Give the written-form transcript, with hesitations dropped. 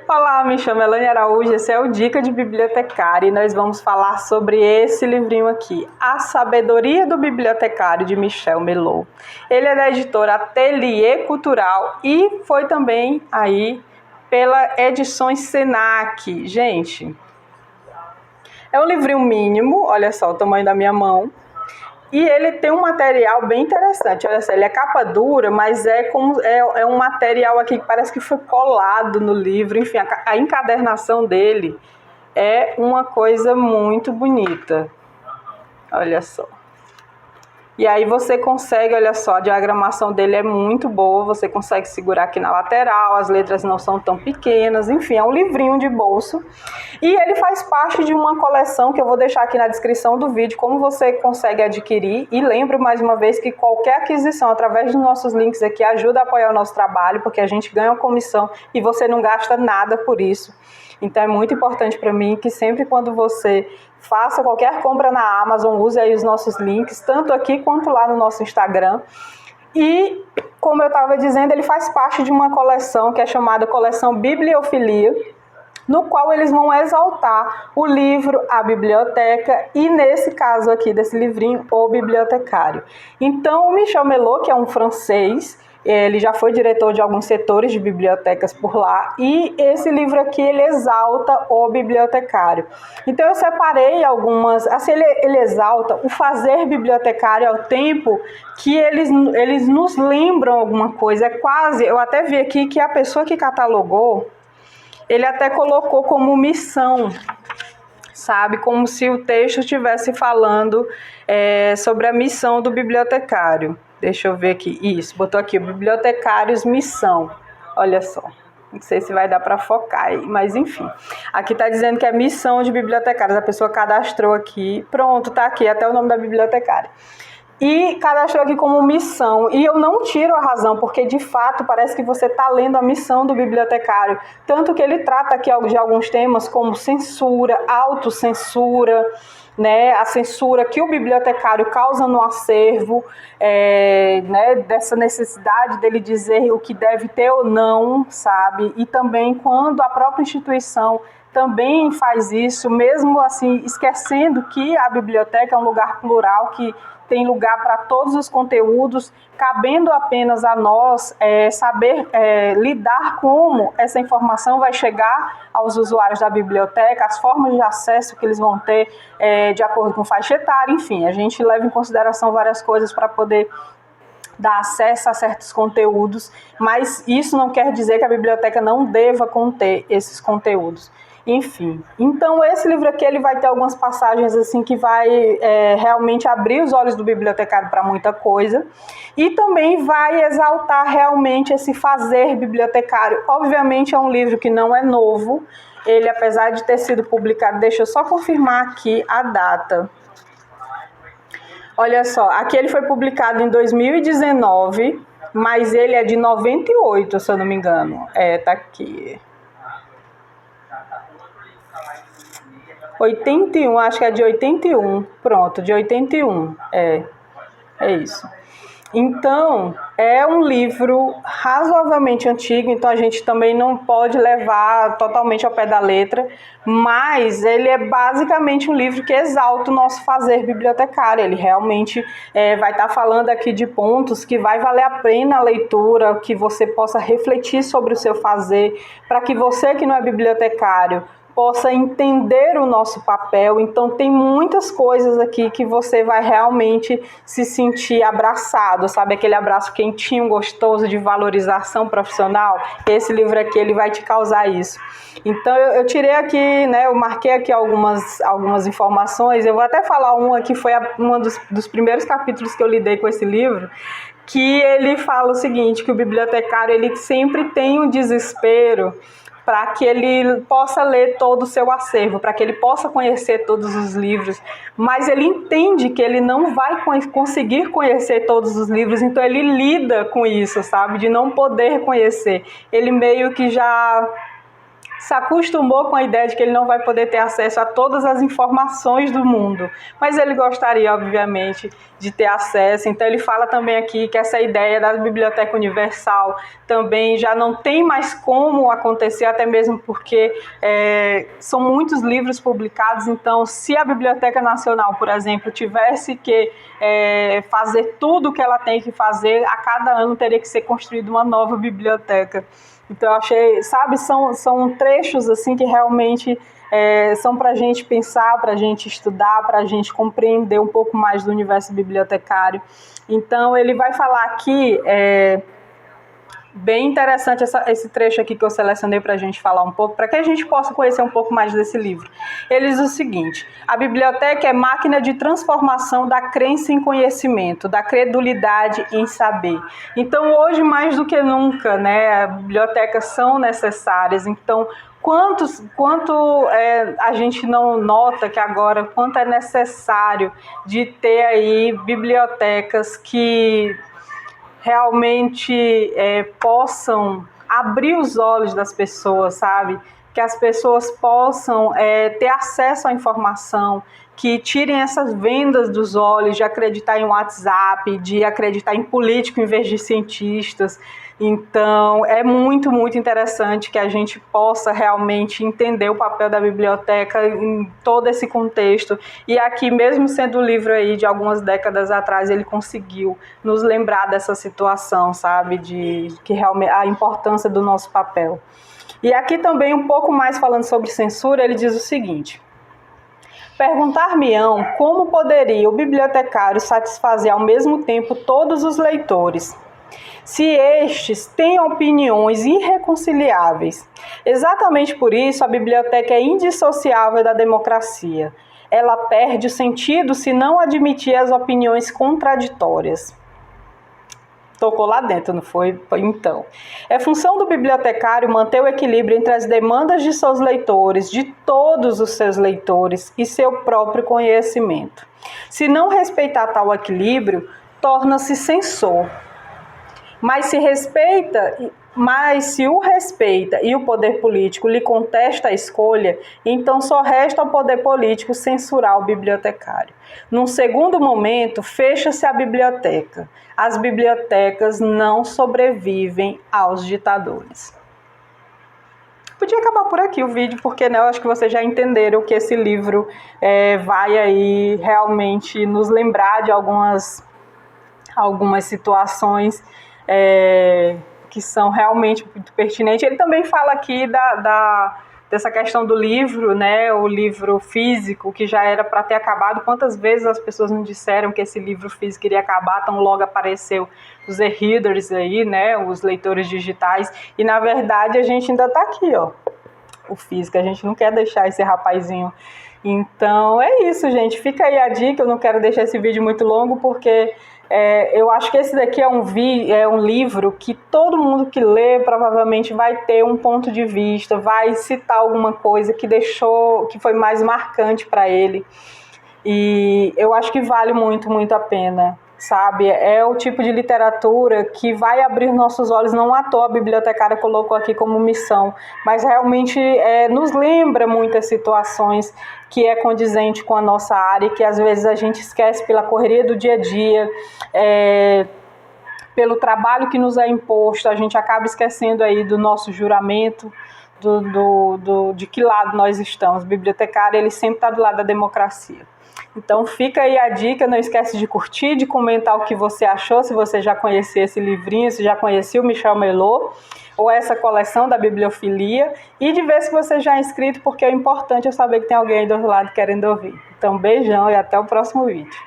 Olá, me chamo Elane Araújo, esse é o Dica de Bibliotecária e nós vamos falar sobre esse livrinho aqui, A Sabedoria do Bibliotecário, de Michel Melot. Ele é da editora Ateliê Cultural e foi também aí pela Edições Senac. Gente, é um livrinho mínimo, olha só o tamanho da minha mão. E ele tem um material bem interessante, olha só, ele é capa dura, mas é um material aqui que parece que foi colado no livro, enfim, a encadernação dele é uma coisa muito bonita, olha só. E aí você consegue, olha só, a diagramação dele é muito boa, você consegue segurar aqui na lateral, as letras não são tão pequenas, enfim, é um livrinho de bolso. E ele faz parte de uma coleção que eu vou deixar aqui na descrição do vídeo, como você consegue adquirir. E lembro mais uma vez que qualquer aquisição através dos nossos links aqui ajuda a apoiar o nosso trabalho, porque a gente ganha uma comissão e você não gasta nada por isso. Então é muito importante para mim que sempre quando você faça qualquer compra na Amazon, use aí os nossos links, tanto aqui quanto lá no nosso Instagram. E, como eu estava dizendo, ele faz parte de uma coleção que é chamada Coleção Bibliofilia, no qual eles vão exaltar o livro, a biblioteca e, nesse caso aqui desse livrinho, o bibliotecário. Então, o Michel Melot, que é um francês, ele já foi diretor de alguns setores de bibliotecas por lá, e esse livro aqui, ele exalta o bibliotecário. Então, eu separei algumas, assim, ele exalta o fazer bibliotecário ao tempo que eles nos lembram alguma coisa, é quase, eu até vi aqui que a pessoa que catalogou, ele até colocou como missão, sabe? Como se o texto estivesse falando sobre a missão do bibliotecário. Deixa eu ver aqui. Isso, botou aqui, bibliotecários missão. Olha só. Não sei se vai dar para focar aí, mas enfim. Aqui está dizendo que é missão de bibliotecários. A pessoa cadastrou aqui. Pronto, está aqui até o nome da bibliotecária. E cadastrou aqui como missão, e eu não tiro a razão, porque de fato parece que você está lendo a missão do bibliotecário, tanto que ele trata aqui de alguns temas como censura, autocensura, né, a censura que o bibliotecário causa no acervo, né, dessa necessidade dele dizer o que deve ter ou não, sabe, e também quando a própria instituição também faz isso, mesmo assim, esquecendo que a biblioteca é um lugar plural, que tem lugar para todos os conteúdos, cabendo apenas a nós saber lidar como essa informação vai chegar aos usuários da biblioteca, as formas de acesso que eles vão ter de acordo com faixa etária, enfim, a gente leva em consideração várias coisas para poder dar acesso a certos conteúdos, mas isso não quer dizer que a biblioteca não deva conter esses conteúdos. Enfim, então esse livro aqui ele vai ter algumas passagens assim que vai realmente abrir os olhos do bibliotecário para muita coisa e também vai exaltar realmente esse fazer bibliotecário. Obviamente é um livro que não é novo, ele apesar de ter sido publicado, deixa eu só confirmar aqui a data. Olha só, aqui ele foi publicado em 2019, mas ele é de 98, se eu não me engano. Tá aqui. 81, acho que é de 81, pronto, de 81, é isso. Então, é um livro razoavelmente antigo, então a gente também não pode levar totalmente ao pé da letra, mas ele é basicamente um livro que exalta o nosso fazer bibliotecário, ele realmente vai estar falando aqui de pontos que vai valer a pena a leitura, que você possa refletir sobre o seu fazer, para que você que não é bibliotecário, possa entender o nosso papel. Então tem muitas coisas aqui que você vai realmente se sentir abraçado, sabe? Aquele abraço quentinho, gostoso de valorização profissional. Esse livro aqui, ele vai te causar isso. Então eu tirei aqui, né? Eu marquei aqui algumas informações. Eu vou até falar uma que foi um dos primeiros capítulos que eu lidei com esse livro, que ele fala o seguinte, que o bibliotecário, ele sempre tem um desespero para que ele possa ler todo o seu acervo, para que ele possa conhecer todos os livros, mas ele entende que ele não vai conseguir conhecer todos os livros, então ele lida com isso, sabe, de não poder conhecer. Ele meio que já se acostumou com a ideia de que ele não vai poder ter acesso a todas as informações do mundo, mas ele gostaria, obviamente, de ter acesso. Então ele fala também aqui que essa ideia da Biblioteca Universal também já não tem mais como acontecer, até mesmo porque são muitos livros publicados. Então, se a Biblioteca Nacional, por exemplo, tivesse que fazer tudo o que ela tem que fazer, a cada ano teria que ser construída uma nova biblioteca. Então, eu achei, sabe, são trechos assim que realmente são para a gente pensar, para a gente estudar, para a gente compreender um pouco mais do universo bibliotecário. Então, ele vai falar aqui, bem interessante esse trecho aqui que eu selecionei para a gente falar um pouco, para que a gente possa conhecer um pouco mais desse livro. Ele diz o seguinte: a biblioteca é máquina de transformação da crença em conhecimento, da credulidade em saber. Então, hoje, mais do que nunca, né, as bibliotecas são necessárias. Então, quanto a gente não nota que agora, quanto é necessário de ter aí bibliotecas que realmente possam abrir os olhos das pessoas, sabe? Que as pessoas possam ter acesso à informação, que tirem essas vendas dos olhos de acreditar em WhatsApp, de acreditar em político em vez de cientistas. Então, é muito, muito interessante que a gente possa realmente entender o papel da biblioteca em todo esse contexto. E aqui, mesmo sendo um livro aí de algumas décadas atrás, ele conseguiu nos lembrar dessa situação, sabe? De que realmente a importância do nosso papel. E aqui também, um pouco mais falando sobre censura, ele diz o seguinte: perguntar-me-ão como poderia o bibliotecário satisfazer ao mesmo tempo todos os leitores, se estes têm opiniões irreconciliáveis. Exatamente por isso, a biblioteca é indissociável da democracia. Ela perde o sentido se não admitir as opiniões contraditórias. Tocou lá dentro, não foi? Então, é função do bibliotecário manter o equilíbrio entre as demandas de seus leitores, de todos os seus leitores, e seu próprio conhecimento. Se não respeitar tal equilíbrio, torna-se censor. Mas se o respeita e o poder político lhe contesta a escolha, então só resta ao poder político censurar o bibliotecário. Num segundo momento, fecha-se a biblioteca. As bibliotecas não sobrevivem aos ditadores. Podia acabar por aqui o vídeo, porque eu acho que vocês já entenderam que esse livro vai aí realmente nos lembrar de algumas situações que são realmente muito pertinentes. Ele também fala aqui dessa questão do livro, né, o livro físico, que já era para ter acabado. Quantas vezes as pessoas não disseram que esse livro físico iria acabar, tão logo apareceu os e-readers aí, né, os leitores digitais, e na verdade a gente ainda está aqui, ó, o físico, a gente não quer deixar esse rapazinho. Então é isso, gente, fica aí a dica. Eu não quero deixar esse vídeo muito longo, porque eu acho que esse daqui é um livro que todo mundo que lê provavelmente vai ter um ponto de vista, vai citar alguma coisa que foi mais marcante para ele. E eu acho que vale muito, muito a pena, sabe? É o tipo de literatura que vai abrir nossos olhos. Não à toa a bibliotecária colocou aqui como missão, mas realmente nos lembra muitas situações que é condizente com a nossa área, que às vezes a gente esquece pela correria do dia a dia, pelo trabalho que nos é imposto. A gente acaba esquecendo aí do nosso juramento, de que lado nós estamos. O bibliotecário, ele sempre está do lado da democracia. Então fica aí a dica, não esquece de curtir, de comentar o que você achou, se você já conhecia esse livrinho, se já conhecia o Michel Melot, ou essa coleção da bibliofilia, e de ver se você já é inscrito, porque é importante eu saber que tem alguém aí do outro lado querendo ouvir. Então beijão e até o próximo vídeo.